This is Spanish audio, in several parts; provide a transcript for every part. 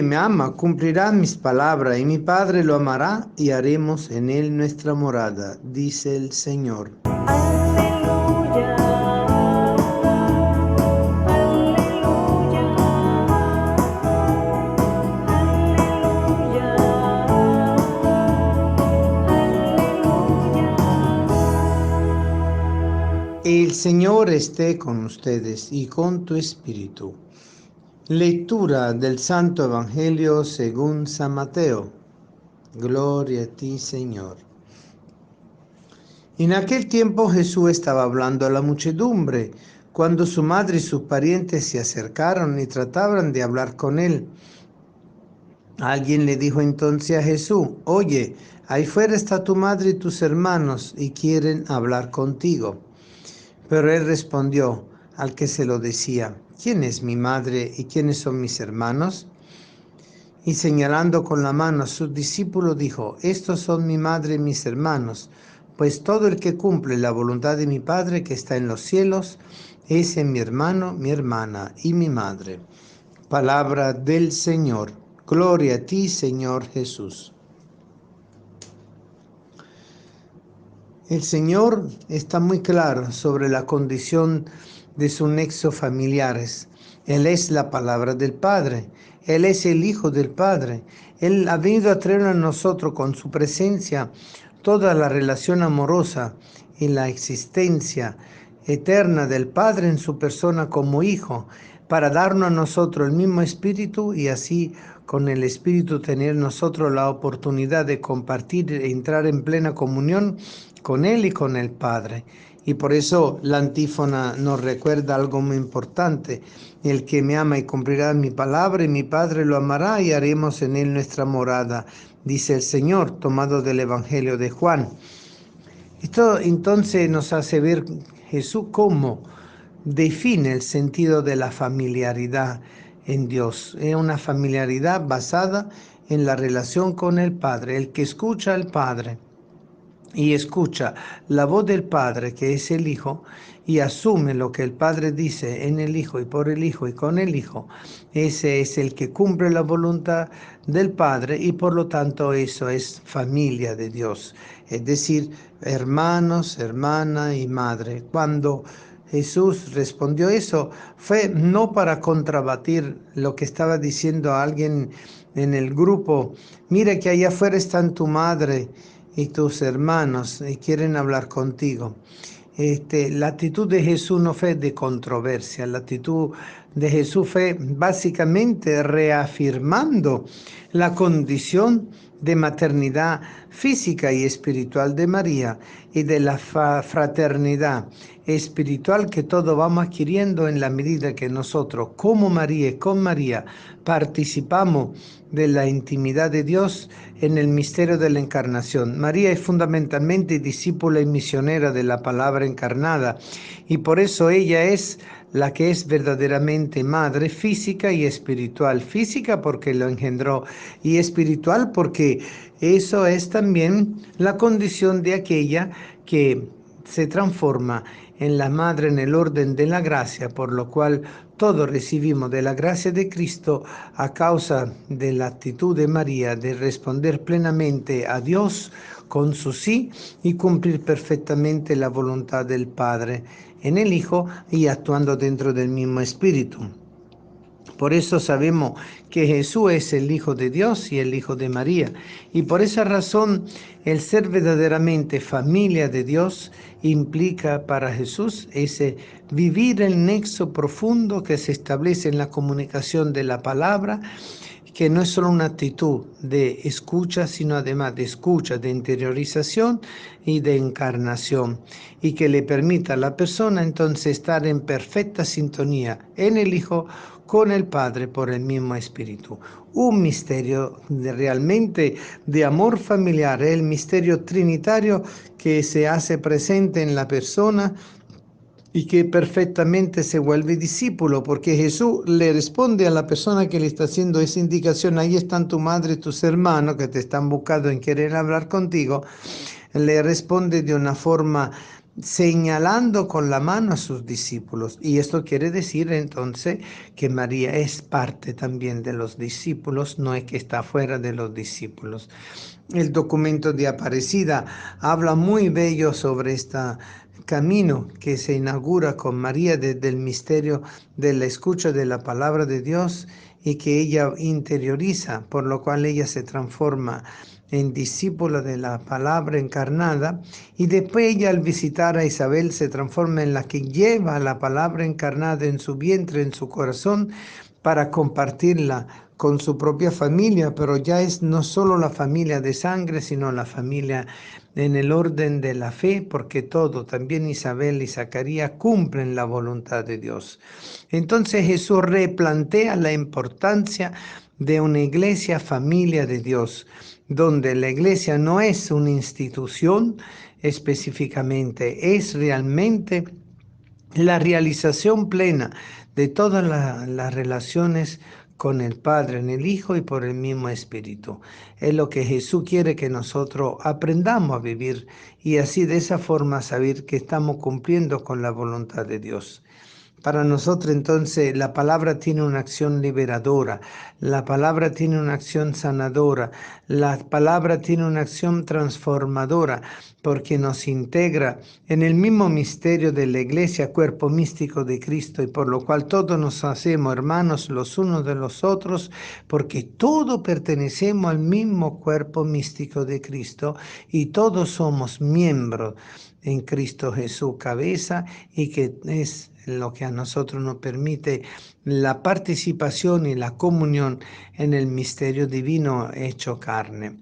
que me ama cumplirá mis palabras, y mi Padre lo amará, y haremos en él nuestra morada, dice el Señor. Aleluya, aleluya, aleluya, aleluya. El Señor esté con ustedes y con tu espíritu. Lectura del Santo Evangelio según San Mateo. Gloria a ti, Señor. En aquel tiempo Jesús estaba hablando a la muchedumbre, cuando su madre y sus parientes se acercaron y trataban de hablar con él. Alguien le dijo entonces a Jesús: oye, ahí fuera está tu madre y tus hermanos y quieren hablar contigo. Pero él respondió al que se lo decía: ¿quién es mi madre y quiénes son mis hermanos? Y señalando con la mano a sus discípulos dijo: estos son mi madre y mis hermanos, pues todo el que cumple la voluntad de mi Padre que está en los cielos, ese es mi hermano, mi hermana y mi madre. Palabra del Señor. Gloria a ti, Señor Jesús. El Señor está muy claro sobre la condición de sus nexos familiares. Él es la palabra del Padre. Él es el Hijo del Padre. Él ha venido a traer a nosotros con su presencia toda la relación amorosa y la existencia eterna del Padre en su persona como Hijo, para darnos a nosotros el mismo Espíritu y así con el Espíritu tener nosotros la oportunidad de compartir e entrar en plena comunión con Él y con el Padre. Y por eso la antífona nos recuerda algo muy importante: el que me ama y cumplirá mi palabra, y mi Padre lo amará, y haremos en él nuestra morada, dice el Señor, tomado del Evangelio de Juan. Esto entonces nos hace ver Jesús cómo define el sentido de la familiaridad en Dios. Es una familiaridad basada en la relación con el Padre. El que escucha al Padre y escucha la voz del Padre, que es el Hijo, y asume lo que el Padre dice en el Hijo y por el Hijo y con el Hijo, ese es el que cumple la voluntad del Padre, y por lo tanto eso es familia de Dios, es decir, hermanos, hermana y madre. Cuando Jesús respondió eso, fue no para contrabatir lo que estaba diciendo alguien en el grupo: mira que allá afuera están tu madre y tus hermanos y quieren hablar contigo. La actitud de Jesús no fue de controversia, la actitud de Jesús fue básicamente reafirmando la condición de maternidad física y espiritual de María y de la fraternidad espiritual que todos vamos adquiriendo en la medida que nosotros, como María y con María, participamos de la intimidad de Dios en el misterio de la encarnación. María es fundamentalmente discípula y misionera de la palabra encarnada, y por eso ella es la que es verdaderamente madre física y espiritual. Física porque lo engendró, y espiritual porque eso es también la condición de aquella que se transforma en la madre en el orden de la gracia, por lo cual todos recibimos de la gracia de Cristo a causa de la actitud de María de responder plenamente a Dios con su sí y cumplir perfectamente la voluntad del Padre en el Hijo y actuando dentro del mismo Espíritu. Por eso sabemos que Jesús es el Hijo de Dios y el Hijo de María. Y por esa razón, el ser verdaderamente familia de Dios implica para Jesús ese vivir el nexo profundo que se establece en la comunicación de la palabra, que no es solo una actitud de escucha, sino además de escucha, de interiorización y de encarnación, y que le permita a la persona entonces estar en perfecta sintonía en el Hijo con el Padre por el mismo Espíritu. Un misterio realmente de amor familiar, el misterio trinitario que se hace presente en la persona y que perfectamente se vuelve discípulo, porque Jesús le responde a la persona que le está haciendo esa indicación: ahí están tu madre y tus hermanos que te están buscando y quieren hablar contigo. Le responde de una forma señalando con la mano a sus discípulos. Y esto quiere decir entonces que María es parte también de los discípulos, no es que está fuera de los discípulos. El documento de Aparecida habla muy bello sobre este camino que se inaugura con María desde el misterio de la escucha de la palabra de Dios y que ella interioriza, por lo cual ella se transforma en discípula de la palabra encarnada, y después ella al visitar a Isabel se transforma en la que lleva la palabra encarnada en su vientre, en su corazón, para compartirla con su propia familia, pero ya es no solo la familia de sangre, sino la familia en el orden de la fe, porque todo, también Isabel y Zacarías, cumplen la voluntad de Dios. Entonces Jesús replantea la importancia de una iglesia familia de Dios, donde la iglesia no es una institución específicamente, es realmente la realización plena de todas las relaciones con el Padre, en el Hijo y por el mismo Espíritu. Es lo que Jesús quiere que nosotros aprendamos a vivir y así de esa forma saber que estamos cumpliendo con la voluntad de Dios. Para nosotros entonces la palabra tiene una acción liberadora, la palabra tiene una acción sanadora, la palabra tiene una acción transformadora porque nos integra en el mismo misterio de la iglesia, cuerpo místico de Cristo, y por lo cual todos nos hacemos hermanos los unos de los otros porque todos pertenecemos al mismo cuerpo místico de Cristo y todos somos miembros en Cristo Jesús cabeza, y que es lo que a nosotros nos permite la participación y la comunión en el misterio divino hecho carne.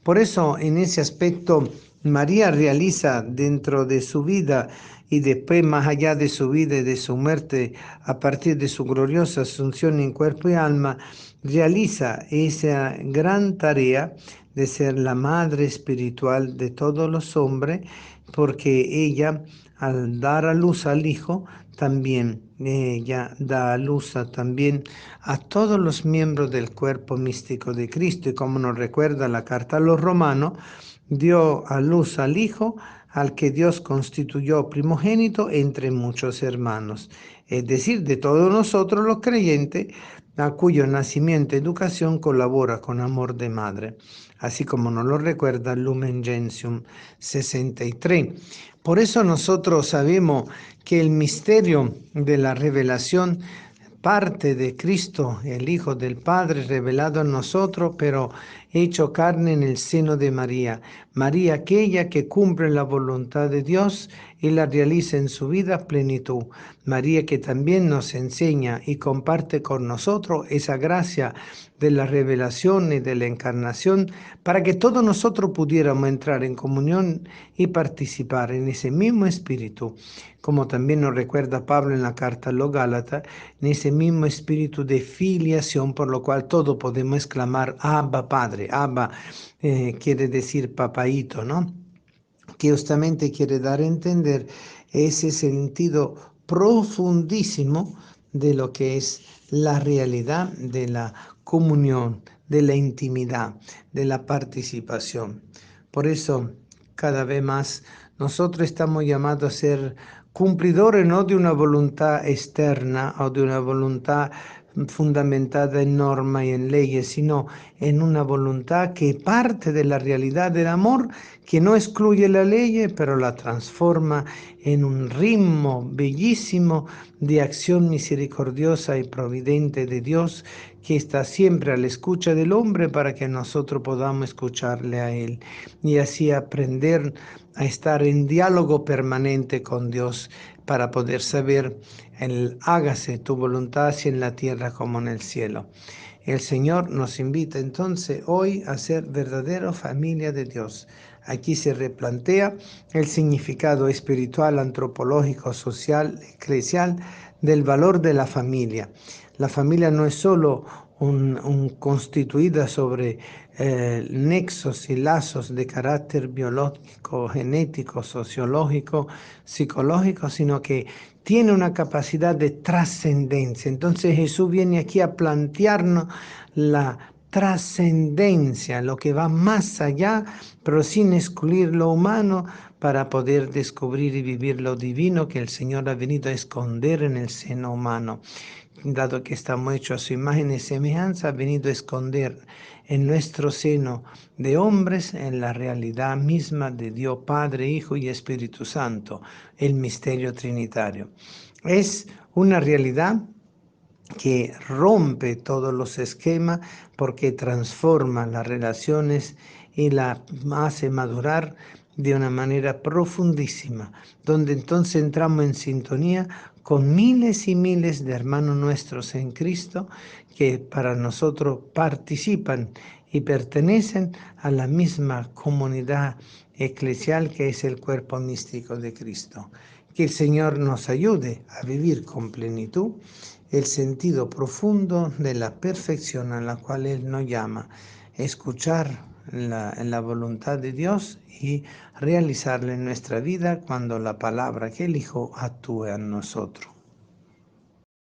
Por eso, en ese aspecto, María realiza dentro de su vida y después más allá de su vida y de su muerte, a partir de su gloriosa asunción en cuerpo y alma, realiza esa gran tarea de ser la madre espiritual de todos los hombres, porque ella, al dar a luz al Hijo, también ella da a luz también a todos los miembros del cuerpo místico de Cristo. Y como nos recuerda la carta a los Romanos, dio a luz al Hijo, al que Dios constituyó primogénito entre muchos hermanos, es decir, de todos nosotros los creyentes, a cuyo nacimiento y educación colabora con amor de madre, así como nos lo recuerda Lumen Gentium 63. Por eso nosotros sabemos que el misterio de la revelación parte de Cristo, el Hijo del Padre, revelado a nosotros, pero hecho carne en el seno de María. María, aquella que cumple la voluntad de Dios y la realiza en su vida a plenitud. María que también nos enseña y comparte con nosotros esa gracia de la revelación y de la encarnación, para que todos nosotros pudiéramos entrar en comunión y participar en ese mismo espíritu, como también nos recuerda Pablo en la carta a los Gálatas, en ese mismo espíritu de filiación, por lo cual todos podemos exclamar Abba Padre. Abba quiere decir papaíto, ¿no? Que justamente quiere dar a entender ese sentido profundísimo de lo que es la realidad de la comunión, de la intimidad, de la participación. Por eso, cada vez más, nosotros estamos llamados a ser cumplidores no de una voluntad externa o de una voluntad fundamentada en normas y en leyes, sino en una voluntad que parte de la realidad del amor, que no excluye la ley, pero la transforma en un ritmo bellísimo de acción misericordiosa y providente de Dios, que está siempre a la escucha del hombre para que nosotros podamos escucharle a Él y así aprender a estar en diálogo permanente con Dios para poder saber el hágase tu voluntad así en la tierra como en el cielo. El Señor nos invita entonces hoy a ser verdadera familia de Dios. Aquí se replantea el significado espiritual, antropológico, social, eclesial del valor de la familia. La familia no es solo constituida sobre nexos y lazos de carácter biológico, genético, sociológico, psicológico, sino que tiene una capacidad de trascendencia. Entonces Jesús viene aquí a plantearnos la trascendencia, lo que va más allá, pero sin excluir lo humano, para poder descubrir y vivir lo divino que el Señor ha venido a esconder en el seno humano. Dado que estamos hechos a su imagen y semejanza, ha venido a esconder en nuestro seno de hombres en la realidad misma de Dios Padre, Hijo y Espíritu Santo, el misterio trinitario. Es una realidad que rompe todos los esquemas porque transforma las relaciones y la hace madurar de una manera profundísima, donde entonces entramos en sintonía con miles y miles de hermanos nuestros en Cristo que para nosotros participan y pertenecen a la misma comunidad eclesial que es el cuerpo místico de Cristo. Que el Señor nos ayude a vivir con plenitud el sentido profundo de la perfección a la cual Él nos llama, escuchar la voluntad de Dios y realizarla en nuestra vida cuando la palabra que elijo actúe en nosotros.